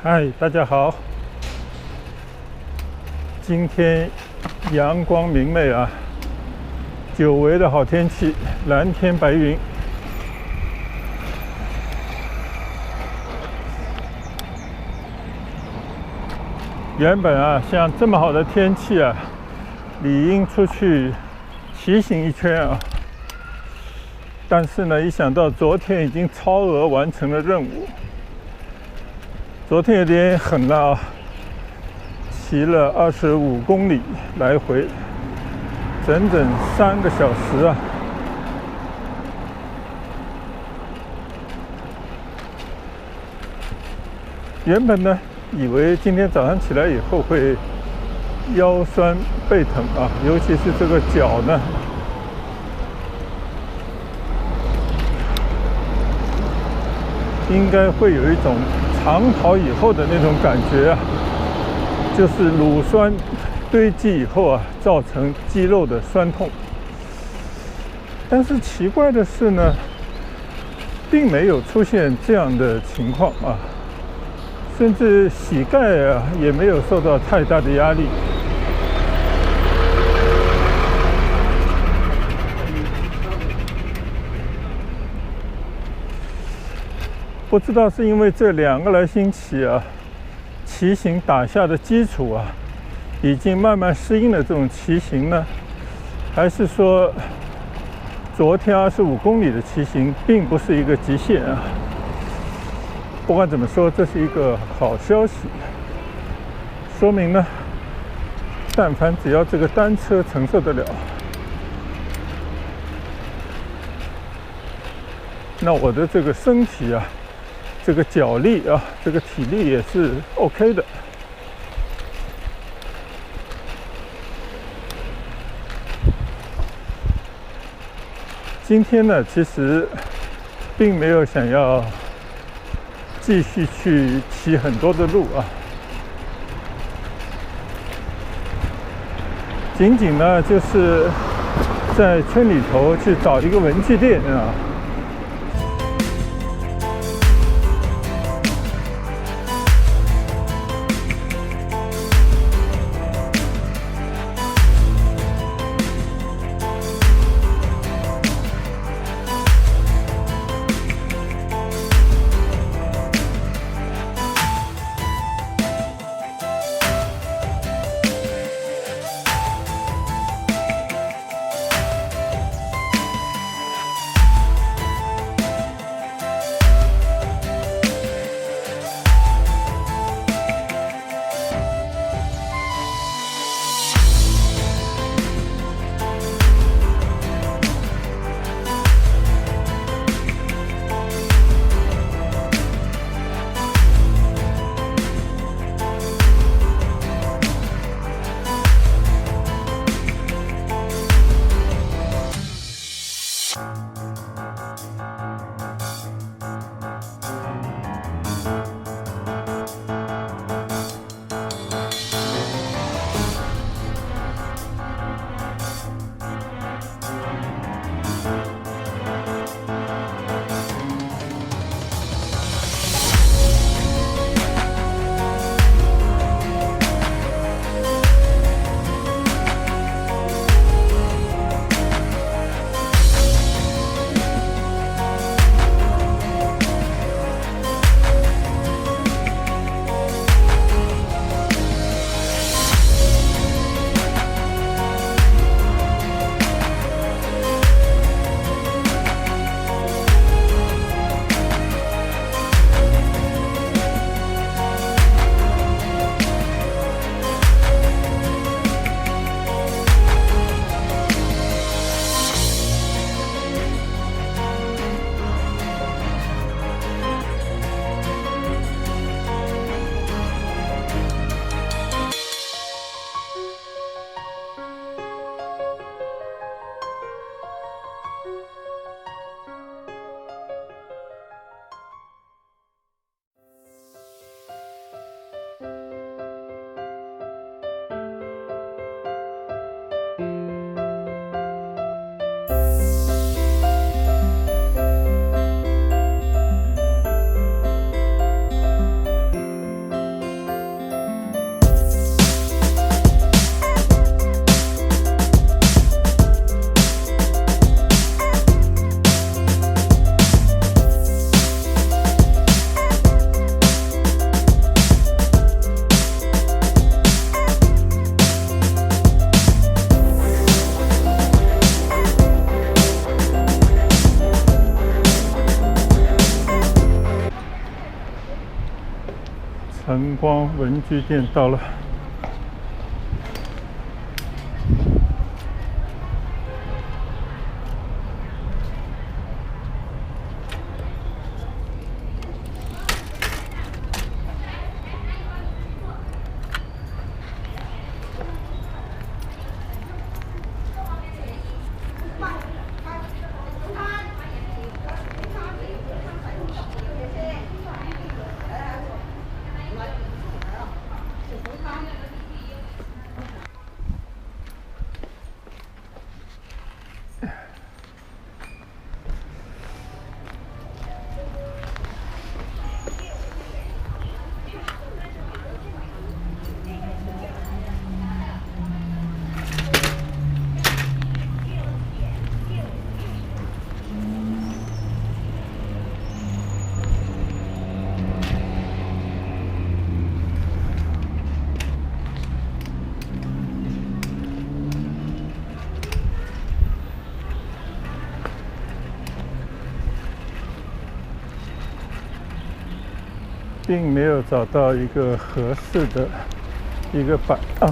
嗨，大家好！今天阳光明媚啊，久违的好天气，蓝天白云。原本啊，像这么好的天气啊，理应出去骑行一圈啊。但是呢，一想到昨天已经超额完成了任务，昨天有点狠了啊，骑了25公里来回，整整3个小时啊。原本呢，以为今天早上起来以后会腰酸背疼啊，尤其是这个脚呢，应该会有一种长跑以后的那种感觉啊，就是乳酸堆积以后啊，造成肌肉的酸痛。但是奇怪的是呢，并没有出现这样的情况啊，甚至膝盖啊也没有受到太大的压力。不知道是因为这2个来星期啊，骑行打下的基础啊，已经慢慢适应了这种骑行呢，还是说昨天25公里的骑行并不是一个极限啊？不管怎么说，这是一个好消息，说明呢，但凡只要这个单车承受得了，那我的这个身体啊，这个脚力啊，这个体力也是 OK 的。今天呢，其实并没有想要继续去骑很多的路啊，仅仅呢就是在村里头去找一个文具店啊。晨光文具店到了。并没有找到一个合适的一个板啊。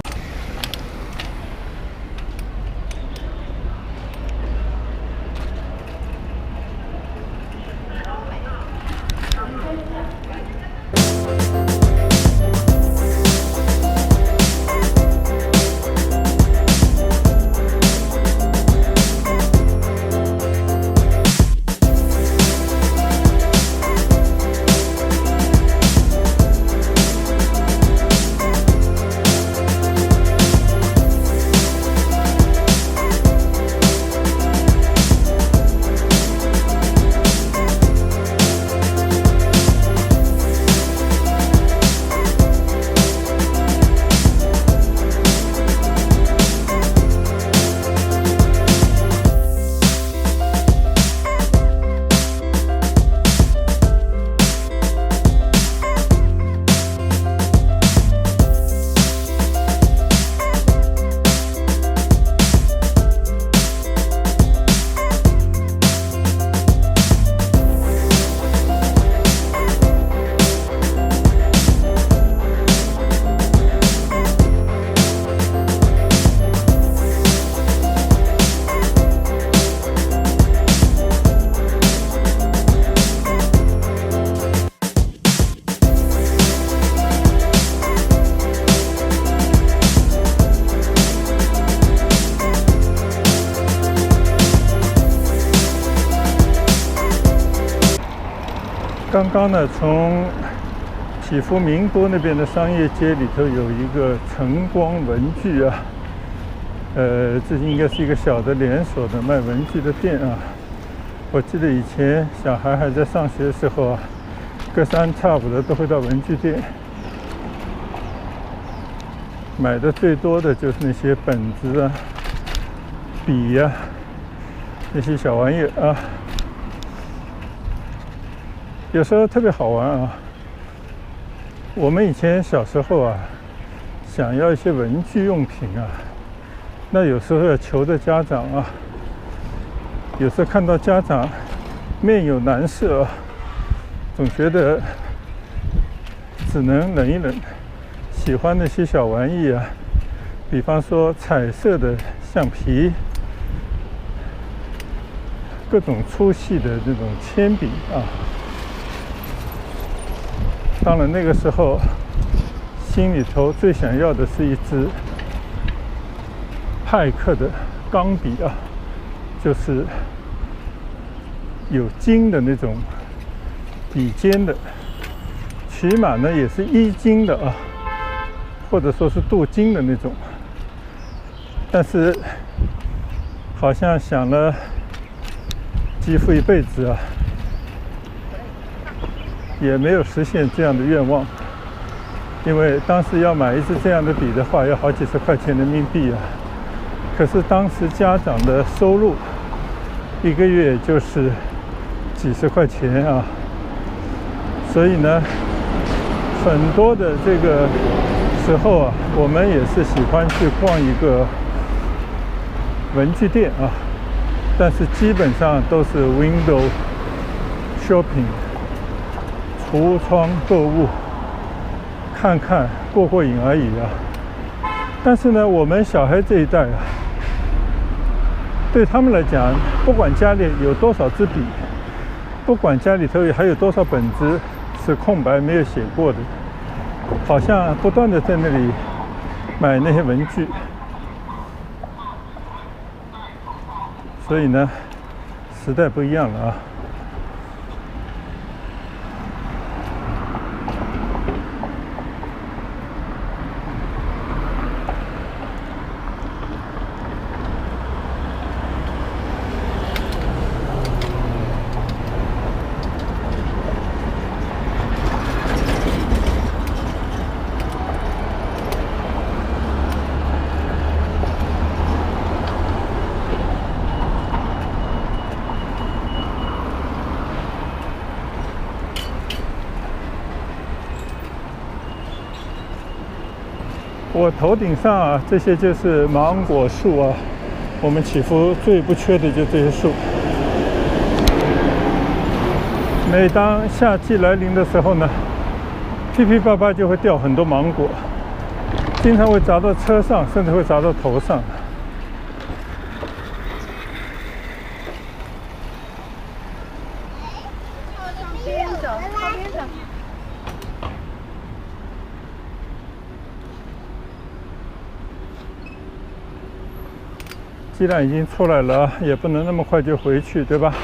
刚刚呢，从祈福名都那边的商业街里头有一个晨光文具啊，这应该是一个小的连锁的卖文具的店啊。我记得以前小孩还在上学的时候啊，隔三差五的都会到文具店，买的最多的就是那些本子啊、笔呀、那些小玩意儿啊。有时候特别好玩啊！我们以前小时候啊，想要一些文具用品啊，那有时候要求着家长啊，有时候看到家长面有难色啊，总觉得只能忍一忍。喜欢那些小玩意啊，比方说彩色的橡皮，各种粗细的这种铅笔啊。当然那个时候心里头最想要的是一支派克的钢笔啊，就是有金的那种笔尖的，起码呢也是1金的啊，或者说是镀金的那种。但是好像想了几乎一辈子啊，也没有实现这样的愿望，因为当时要买一支这样的笔的话，要好几十块钱人民币啊。可是当时家长的收入1个月也就是几十块钱啊，所以呢，很多的这个时候啊，我们也是喜欢去逛一个文具店啊，但是基本上都是 window shopping。橱窗购物，看看过过瘾而已啊。但是呢，我们小孩这一代啊，对他们来讲，不管家里有多少支笔，不管家里头还有多少本子是空白没有写过的，好像不断的在那里买那些文具。所以呢，时代不一样了啊。我头顶上啊，这些就是芒果树啊。我们祈福最不缺的就这些树。每当夏季来临的时候呢，噼噼啪啪就会掉很多芒果，经常会砸到车上，甚至会砸到头上。既然已经出来了，也不能那么快就回去，对吧？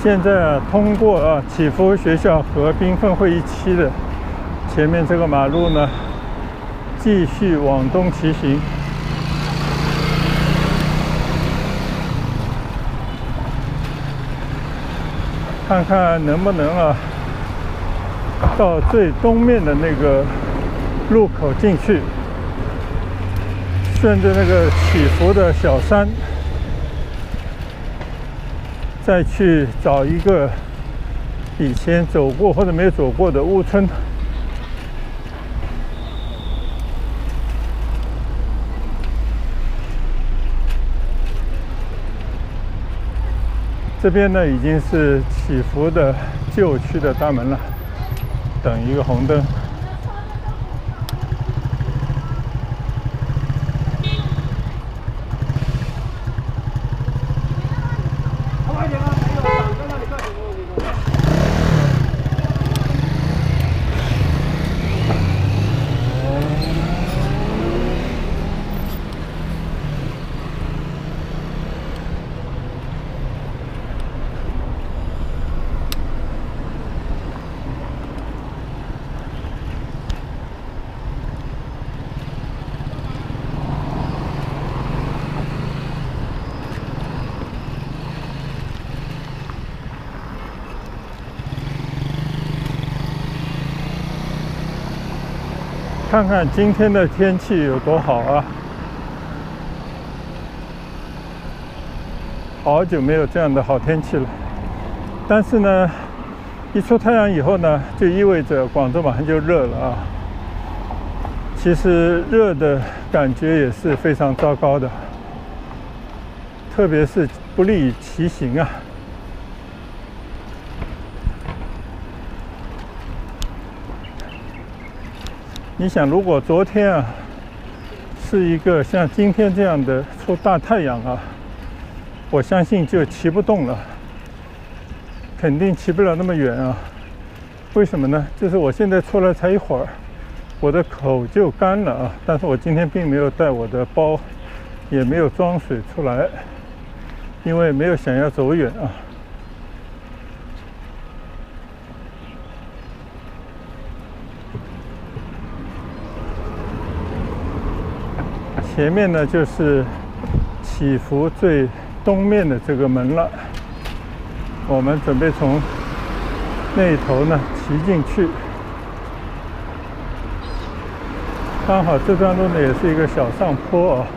现在啊，通过啊祈福学校和缤纷会议区的前面这个马路呢，继续往东骑行。看看能不能啊，到最东面的那个路口进去，顺着那个起伏的小山。再去找一个以前走过或者没有走过的屋村。这边呢已经是起伏的旧区的大门了，等一个红灯。看看今天的天气有多好啊！好久没有这样的好天气了。但是呢，一出太阳以后呢，就意味着广州马上就热了啊。其实热的感觉也是非常糟糕的，特别是不利于骑行啊。你想，如果昨天啊是一个像今天这样的出大太阳啊，我相信就骑不动了，肯定骑不了那么远啊。为什么呢？就是我现在出来才一会儿，我的口就干了啊。但是我今天并没有带我的包，也没有装水出来，因为没有想要走远啊。前面呢就是祈福最东面的这个门了，我们准备从那头呢骑进去。刚好这段路呢也是一个小上坡啊。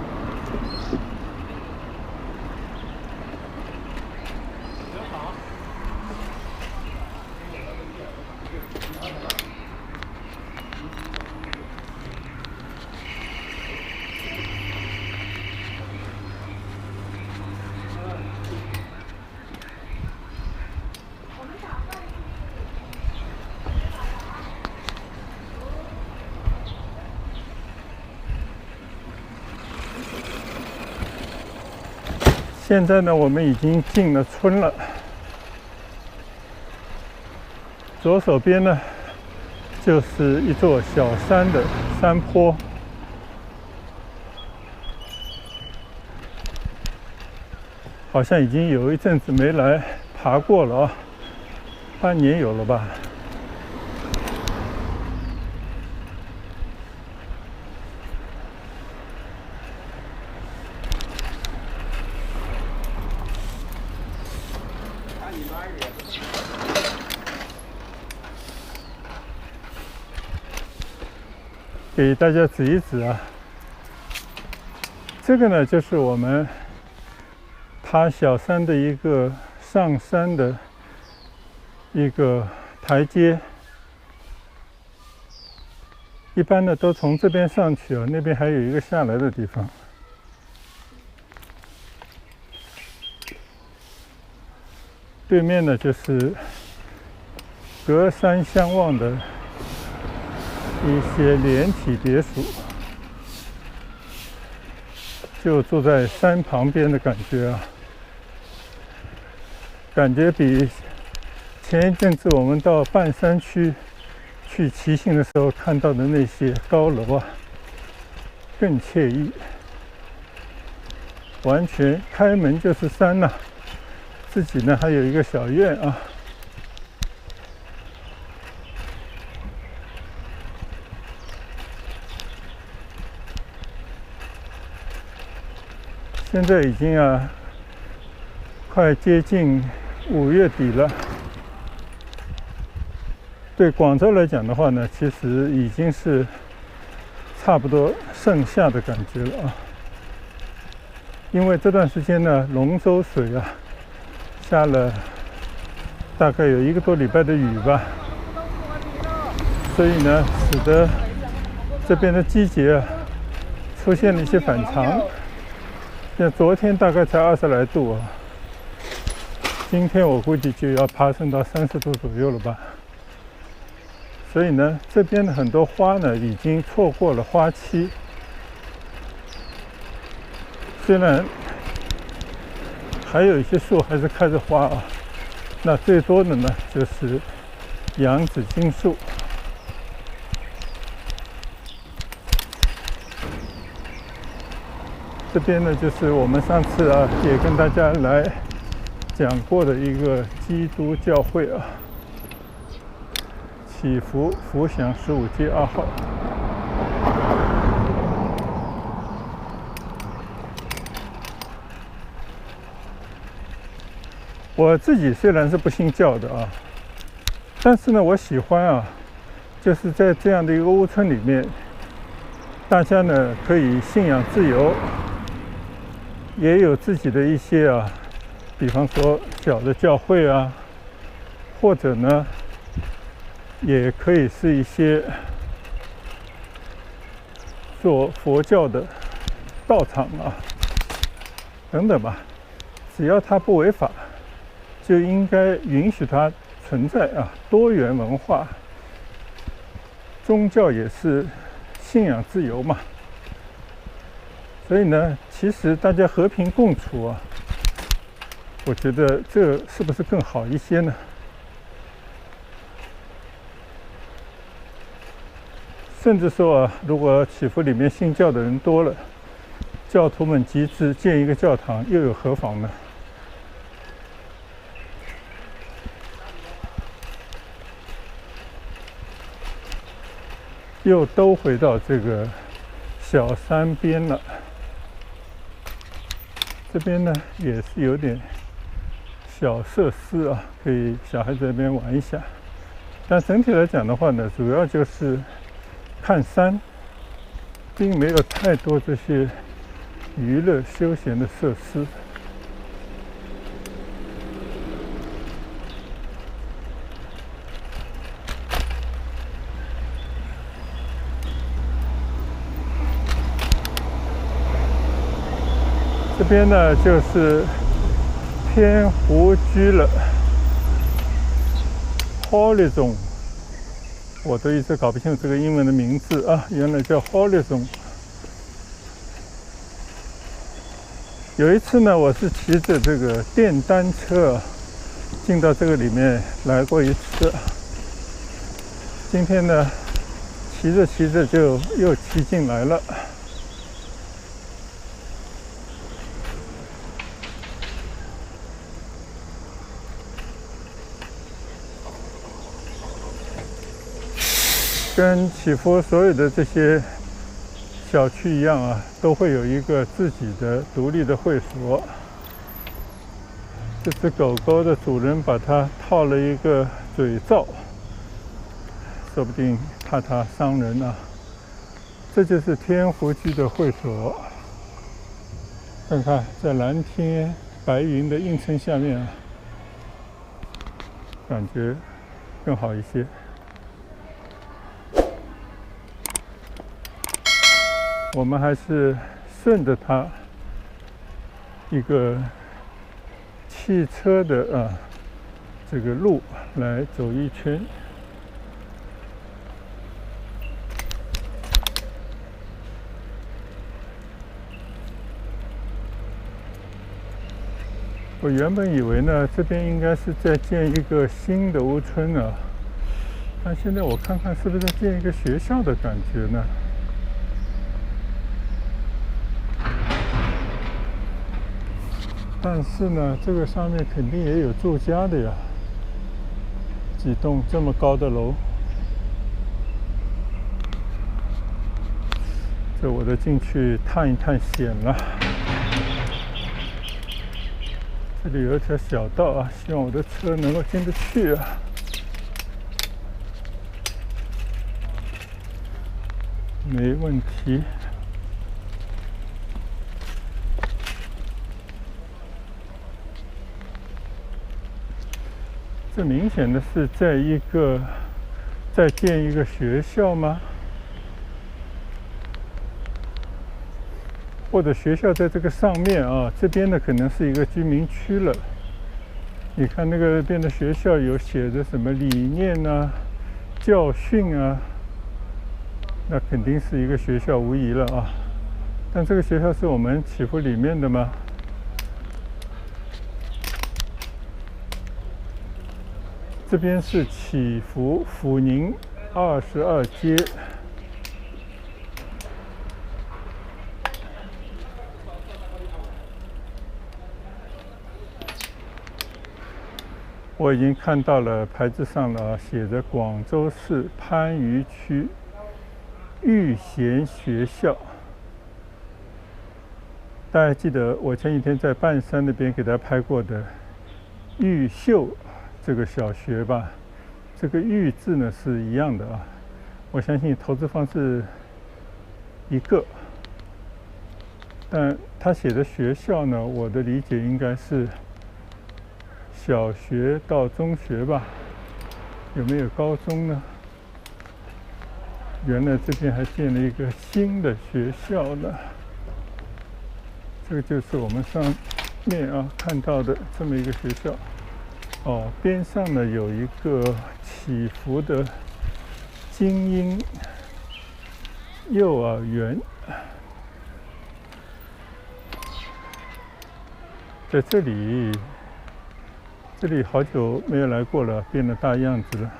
现在呢，我们已经进了村了。左手边呢，就是一座小山的山坡。好像已经有一阵子没来爬过了啊，半年有了吧。给大家指一指啊，这个呢就是我们爬小山的一个上山的一个台阶，一般呢都从这边上去啊，那边还有一个下来的地方。对面呢就是隔山相望的一些连体别墅，就住在山旁边的感觉啊，感觉比前一阵子我们到半山区去骑行的时候看到的那些高楼啊更惬意，完全开门就是山呐，自己呢还有一个小院啊。现在已经快接近5月底了。对广州来讲的话呢，其实已经是差不多盛夏的感觉了啊。因为这段时间呢，龙舟水下了大概有1个多礼拜的雨吧，所以呢，使得这边的季节出现了一些反常。像昨天大概才20来度啊，今天我估计就要爬升到30度左右了吧。所以呢，这边的很多花呢已经错过了花期，虽然还有一些树还是开着花啊，那最多的呢就是洋紫荆树。这边呢，就是我们上次也跟大家来讲过的一个基督教会啊，祈福福享15街2号。我自己虽然是不信教的啊，但是呢，我喜欢就是在这样的一个屋村里面，大家呢可以信仰自由。也有自己的一些比方说小的教会或者呢，也可以是一些做佛教的道场等等吧，只要它不违法，就应该允许它存在多元文化，宗教也是信仰自由嘛。所以呢，其实大家和平共处我觉得这是不是更好一些呢？甚至说如果祈福里面信教的人多了，教徒们集资建一个教堂，又有何妨呢？又都回到这个小山边了。这边呢也是有点小设施啊，可以小孩子那边玩一下。但整体来讲的话呢，主要就是看山，并没有太多这些娱乐休闲的设施。这边呢就是天湖居了 ，Horizon， 我都一直搞不清楚这个英文的名字啊，原来叫 Horizon。有一次呢，我是骑着这个电单车进到这个里面来过一次，今天呢骑着骑着就又骑进来了。跟祈福所有的这些小区一样啊，都会有一个自己的独立的会所。这只狗狗的主人把它套了一个嘴罩，说不定怕它伤人啊。这就是天湖居的会所。看看在蓝天白云的映衬下面啊，感觉更好一些。我们还是顺着它一个汽车的这个路来走一圈。我原本以为呢，这边应该是在建一个新的屋村啊，但现在我看看是不是在建一个学校的感觉呢？但是呢，这个上面肯定也有住家的呀，几栋这么高的楼，这我得进去探一探险了。这里有一条小道啊，希望我的车能够进得去啊。没问题。这明显的是在建一个学校吗？或者学校在这个上面啊？这边呢可能是一个居民区了。你看那个边的学校有写着什么理念啊、教训啊，那肯定是一个学校无疑了啊。但这个学校是我们祈福里面的吗？这边是祈福抚宁22街，我已经看到了牌子上了，写着广州市番禺区育贤学校。大家记得我前几天在半山那边给大家拍过的育秀这个小学吧，这个育字呢是一样的啊。我相信投资方是一个，但他写的学校呢，我的理解应该是小学到中学吧，有没有高中呢？原来这边还建了一个新的学校呢。这个就是我们上面啊看到的这么一个学校。哦，边上呢有一个祈福的精英幼儿园，在这里好久没有来过了，变了大样子了。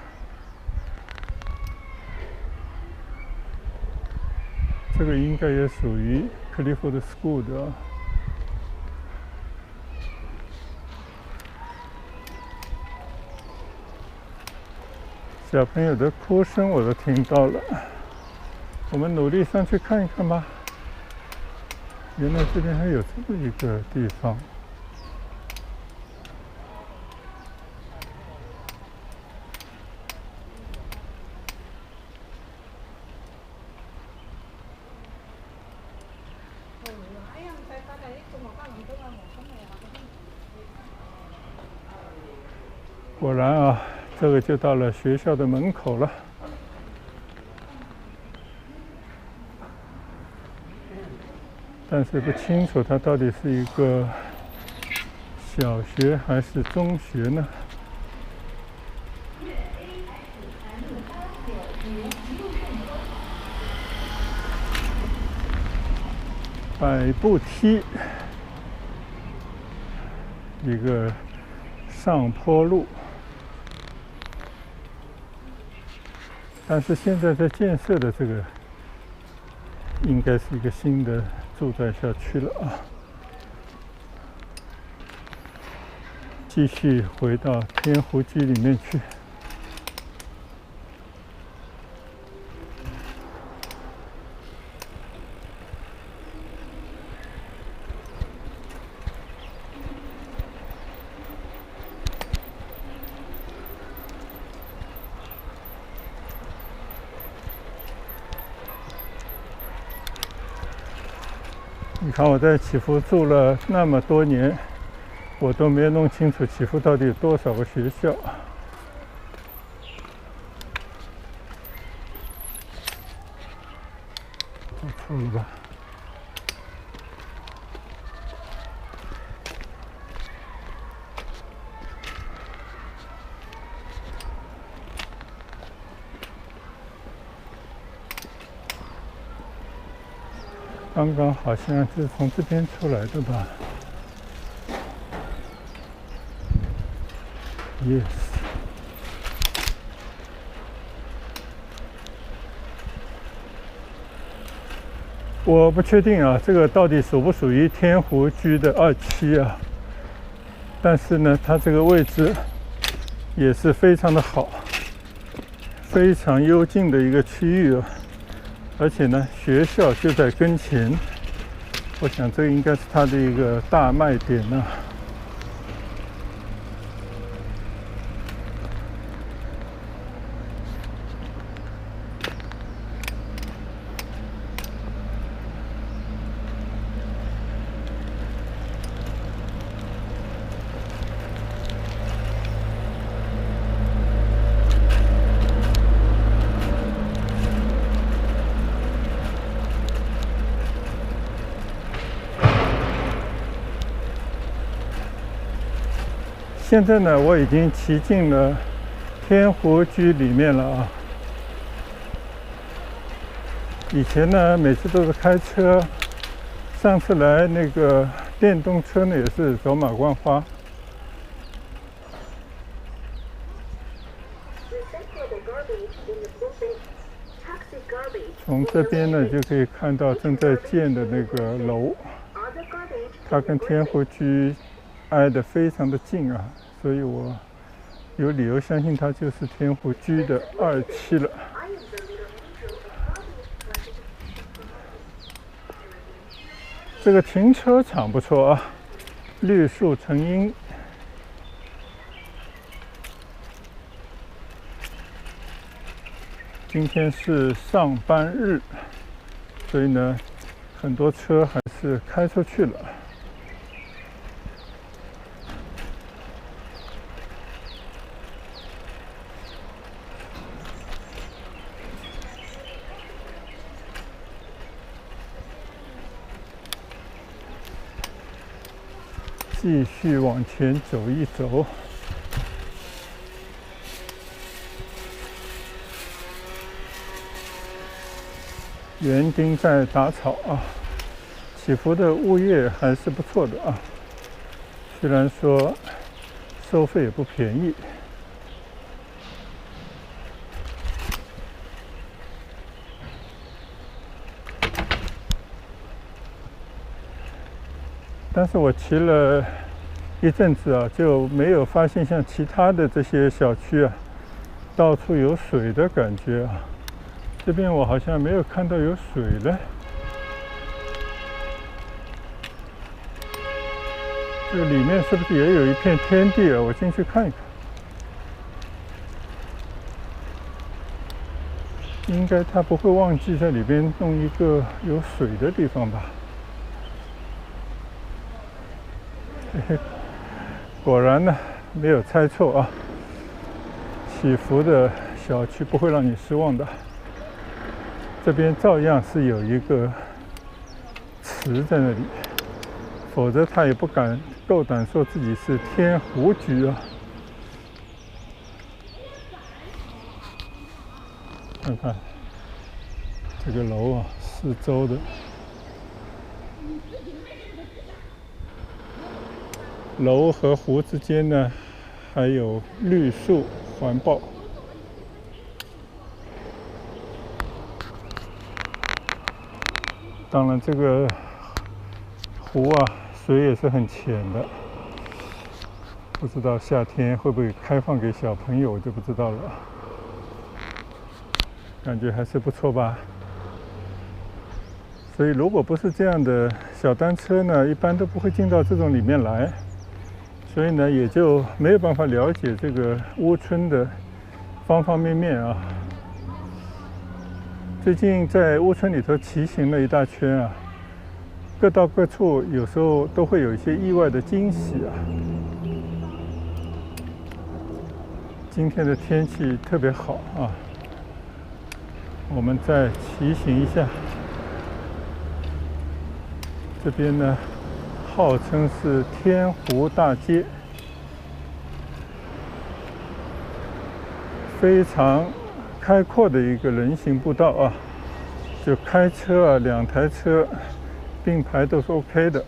这个应该也属于 Clifford School 的啊。小朋友的哭声我都听到了，我们努力上去看一看吧。原来这边还有这么一个地方。果然啊，这个就到了学校的门口了。但是不清楚它到底是一个小学还是中学呢？百步梯，一个上坡路。但是现在在建设的这个，应该是一个新的住宅小区了啊。继续回到天湖居里面去。你看我在祈福住了那么多年，我都没弄清楚祈福到底有多少个学校。走错了吧？刚刚好像是从这边出来的吧 ？Yes。我不确定啊，这个到底属不属于天湖居的2期啊？但是呢，它这个位置也是非常的好，非常幽静的一个区域啊。而且呢，学校就在跟前，我想这应该是它的一个大卖点啊。现在呢，我已经骑进了天湖居里面了啊。以前呢，每次都是开车，上次来那个电动车呢，也是走马观花。从这边呢，就可以看到正在建的那个楼，它跟天湖居挨得非常的近啊。所以我有理由相信它就是天湖居的2期了。这个停车场不错啊，绿树成荫。今天是上班日，所以呢，很多车还是开出去了。继续往前走一走，园丁在打草啊。祈福的物业还是不错的啊，虽然说收费也不便宜。但是我骑了一阵子啊，就没有发现像其他的这些小区啊，到处有水的感觉啊。这边我好像没有看到有水了。这里面是不是也有一片天地啊？我进去看一看。应该他不会忘记在里边弄一个有水的地方吧？嘿嘿，果然呢，没有猜错啊。祈福的小区不会让你失望的。这边照样是有一个池在那里，否则他也不敢够胆说自己是天湖局啊。看看这个楼啊，四周的楼和湖之间呢，还有绿树环抱。当然，这个湖啊，水也是很浅的，不知道夏天会不会开放给小朋友，我就不知道了。感觉还是不错吧。所以，如果不是这样的小单车呢，一般都不会进到这种里面来。所以呢，也就没有办法了解这个乌村的方方面面啊。最近在乌村里头骑行了一大圈啊，各到各处，有时候都会有一些意外的惊喜啊。今天的天气特别好啊，我们再骑行一下。这边呢，号称是天湖大街，非常开阔的一个人行步道啊，就开车啊，2台车并排都是 OK 的。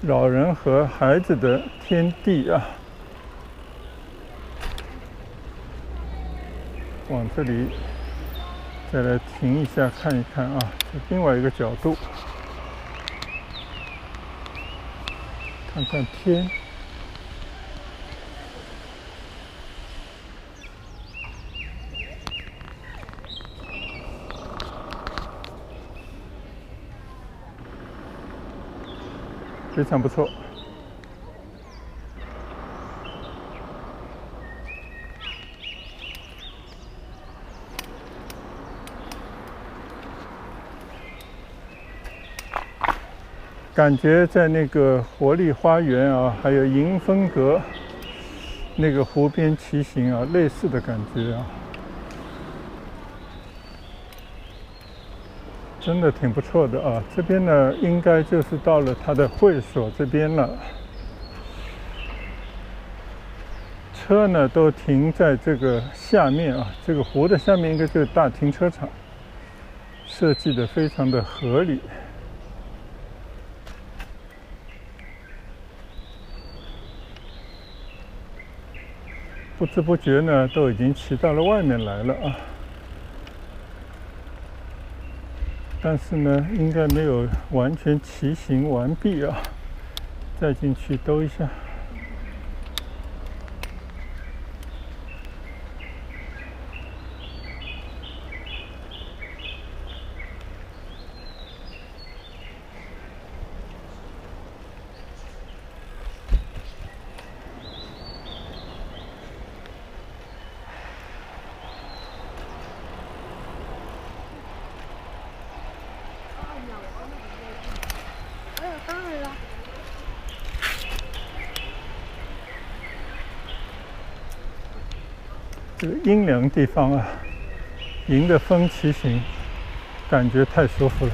老人和孩子的天地啊，往这里再来停一下看一看啊，这另外一个角度，看看天。非常不错。感觉在那个活力花园啊，还有迎风阁那个湖边骑行啊，类似的感觉啊，真的挺不错的啊。这边呢，应该就是到了它的会所这边了。车呢都停在这个下面啊，这个湖的下面应该就是大停车场，设计的非常的合理。不知不觉呢，都已经骑到了外面来了啊。但是呢，应该没有完全骑行完毕啊，再进去兜一下。这个阴凉地方啊，迎着风骑行，感觉太舒服了。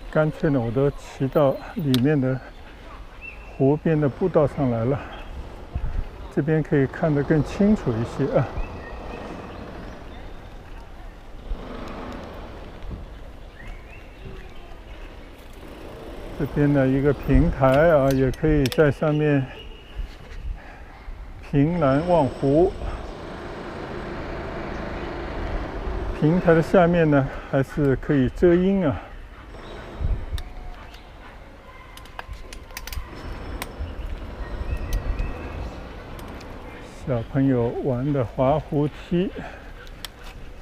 干脆呢，我都骑到里面的湖边的步道上来了，这边可以看得更清楚一些啊。这边的一个平台啊，也可以在上面凭栏望湖。平台的下面呢，还是可以遮阴啊。小朋友玩的滑滑梯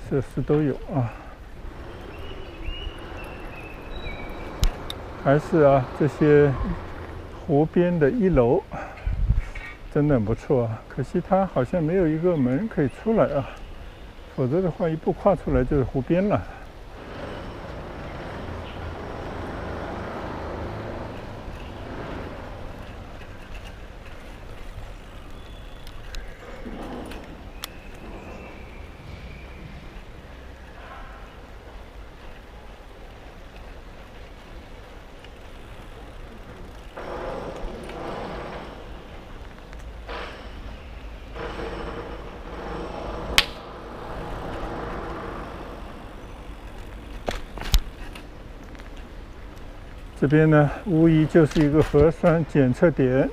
设施都有啊。还是啊，这些湖边的一楼真的很不错啊。可惜它好像没有一个门可以出来啊。否则的话，一步跨出来就是湖边了。这边呢，无疑就是一个核酸检测点。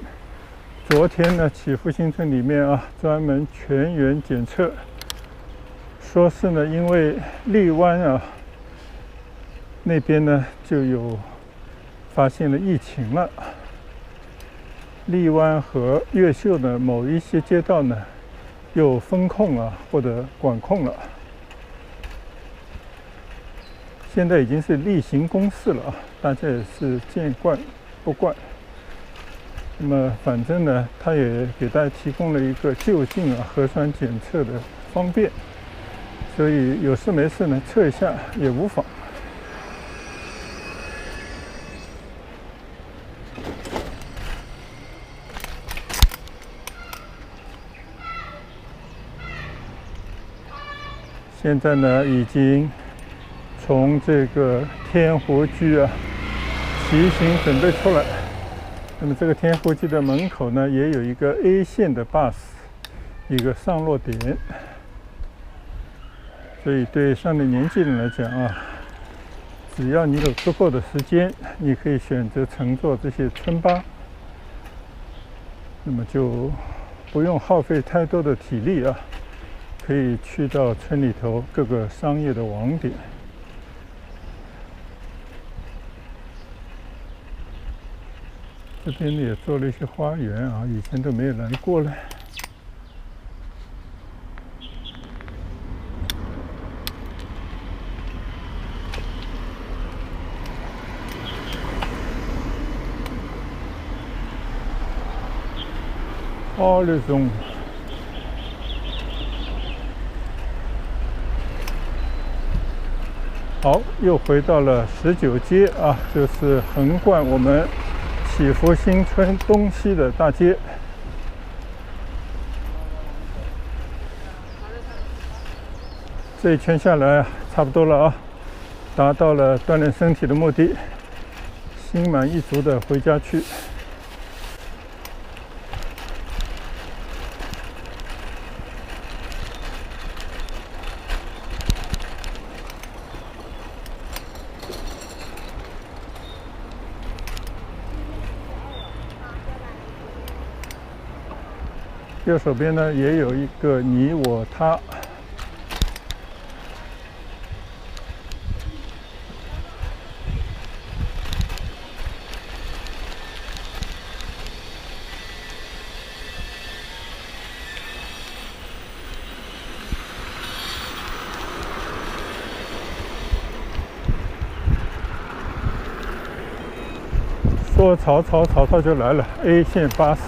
昨天呢，祈福新村里面啊，专门全员检测，说是呢，因为荔湾啊那边呢就有发现了疫情了。荔湾和越秀的某一些街道呢，又封控啊或者管控了。现在已经是例行公事了啊，大家也是见惯不惯。那么反正呢，他也给大家提供了一个就近啊核酸检测的方便，所以有事没事呢测一下也无妨。现在呢，已经从这个天湖居啊骑行准备出来。那么这个天湖居的门口呢，也有一个 A 线的 bus 一个上落点，所以对上了年纪人来讲啊，只要你有足够的时间，你可以选择乘坐这些村巴，那么就不用耗费太多的体力啊，可以去到村里头各个商业的网点。这边也做了一些花园啊，以前都没有来过了。Horizon。好，又回到了19街啊，就是横贯我们祈福新村东西的大街。这一圈下来啊，差不多了啊，达到了锻炼身体的目的，心满意足的回家去。右手边呢，也有一个你我他。说曹操，曹操就来了 ，A 线巴士。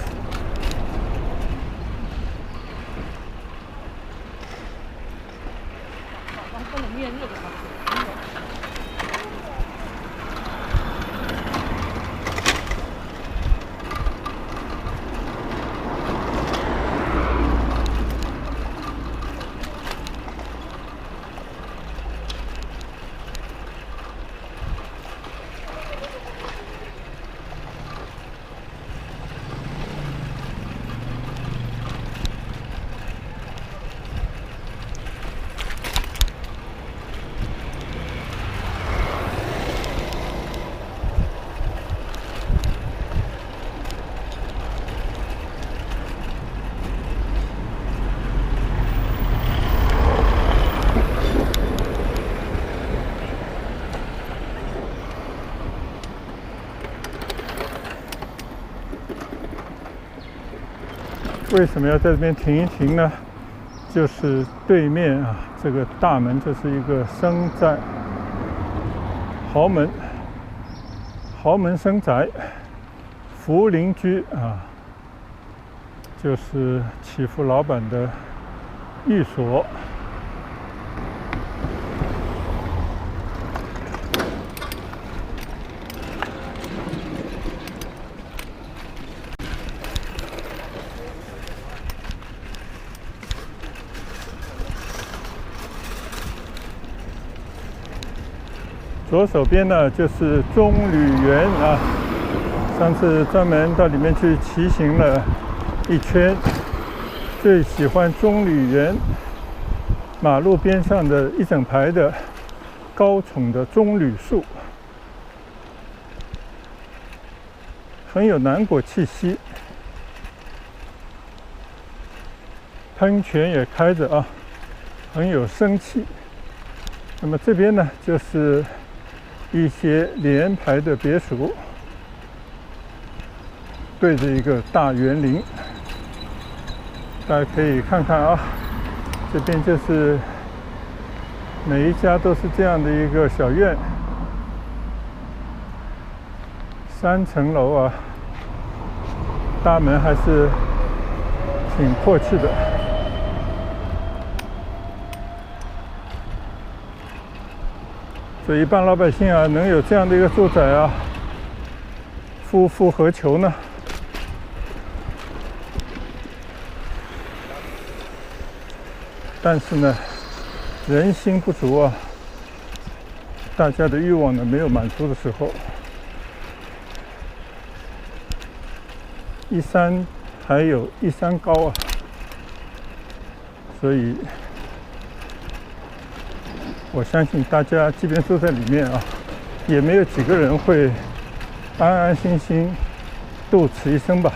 为什么要在这边停一停呢？就是对面啊，这个大门，这是一个深宅豪门，豪门深宅，福邻居啊，就是祈福老板的寓所。左手边呢就是棕榈园啊，上次专门到里面去骑行了一圈，最喜欢棕榈园马路边上的一整排的高耸的棕榈树，很有南国气息。喷泉也开着啊，很有生气。那么这边呢就是一些连排的别墅，对着一个大园林，大家可以看看啊。这边就是每一家都是这样的一个小院，3层楼啊，大门还是挺阔气的。所以一般老百姓啊，能有这样的一个住宅啊，夫复何求呢？但是呢，人心不足啊，大家的欲望呢没有满足的时候，一山还有一山高啊，所以我相信大家即便住在里面啊，也没有几个人会安安心心度此一生吧。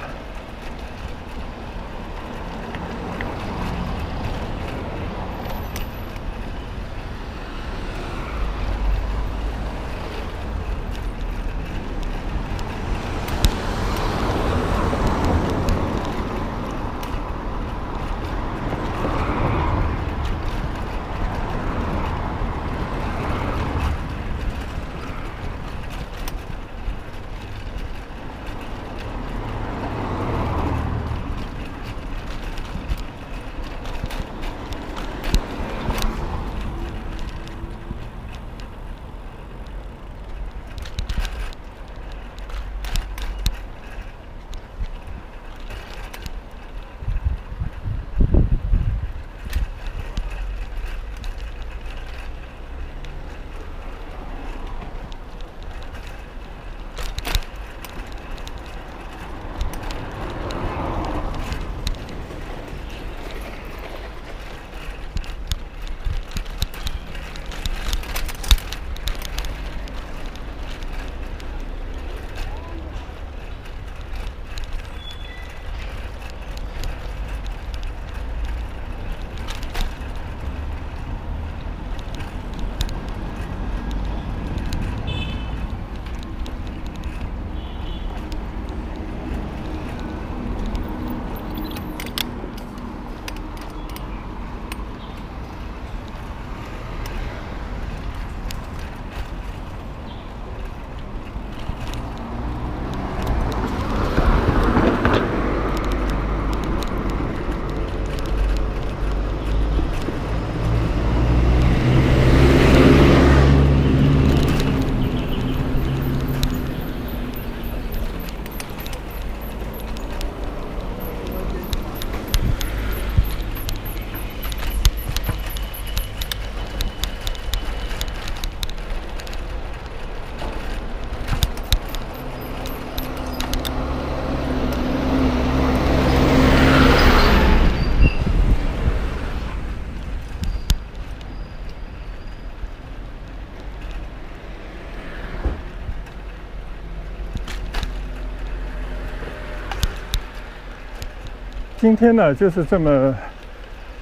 今天呢，就是这么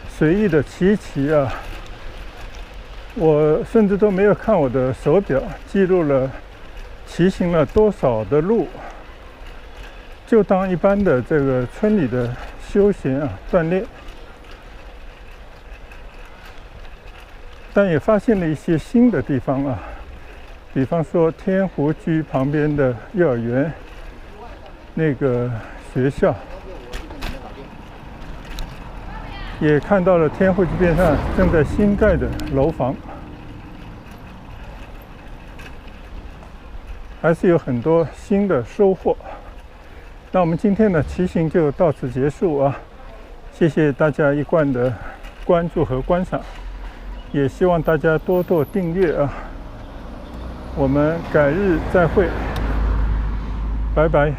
随意的骑一骑啊，我甚至都没有看我的手表，记录了骑行了多少的路，就当一般的这个村里的休闲啊、锻炼。但也发现了一些新的地方啊，比方说天湖居旁边的幼儿园，那个学校，也看到了天湖居边上正在新盖的楼房，还是有很多新的收获。那我们今天的骑行就到此结束啊，谢谢大家一贯的关注和观赏。也希望大家多多订阅啊！我们改日再会，拜拜。